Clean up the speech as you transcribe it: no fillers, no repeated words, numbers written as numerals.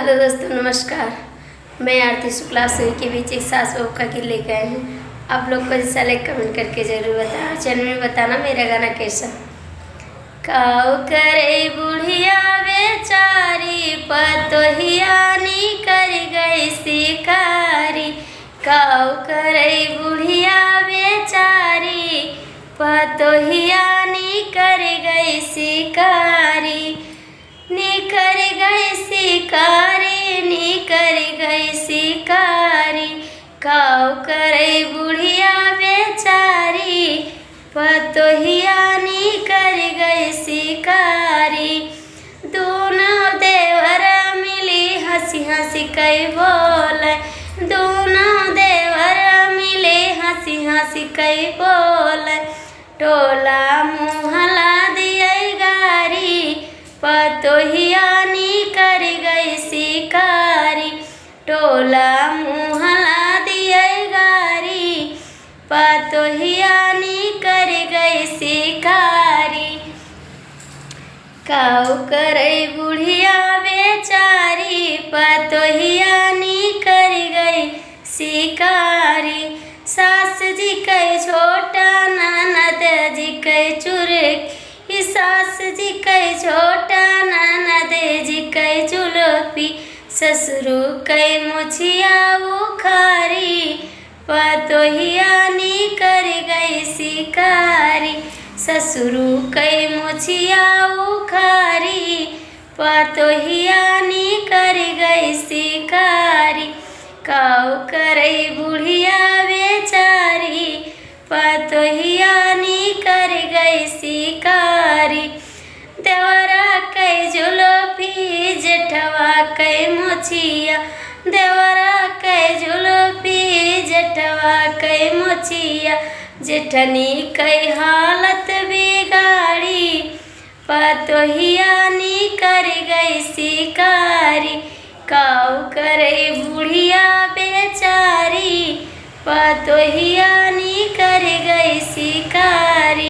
Hello दोस्तों, नमस्कार। मैं आरती शुक्ला सोई के बीच एक सास बहू का गीत लेकर आई हूँ। आप लोग को जैसा लाइक कमेंट करके ज़रूर बताना, चैनल में बताना मेरा गाना कैसा। काऊ करे बुढ़िया बेचारी, पतोहियानी कर गई शिकारी। काऊ करे बुढ़िया बेचारी, पतोहियानी कर गई शिकारी। निकर गई शिकारी, निकर गई शिकारी। काऊ करे बुढ़िया बेचारी, पतोहियानी कर गई शिकारी। दोनों देवर मिली हंसी हंसी कई बोले, दोनों देवर मिले हंसी हंसी कई बोले। टोला मुहला दिए गारी, पतोहियानी कर गई शिकारी। टोला मुहला दिए गारी, पतोहियानी कर गई शिकारी। काऊ करे बुढ़िया बेचारी, पतोहियानी कर गई शिकारी। सास जी कई छोटा, ननद जी कई चुरकी, सास जी कई छोटा, ननद जी कई जुलफी। ससुरु कई मुछिया उखारी, पतोहियानी कर गई शिकारी। ससुरु कई मुछिया उखारी, पतोहियानी कर गई शिकारी। काऊ करे बुढ़िया बेचारी, पतोहियानी कर गई शिकारी। देवरा कई जुलफी, जेठवा कई मुछिया, देवरा कई जुलफी, जेठवा कई मुछिया। जेठनी कई हालत बिगाड़ी, पतोहियानी कर गई शिकारी। काऊ करे बुढ़िया बेचारी, पतोहियानी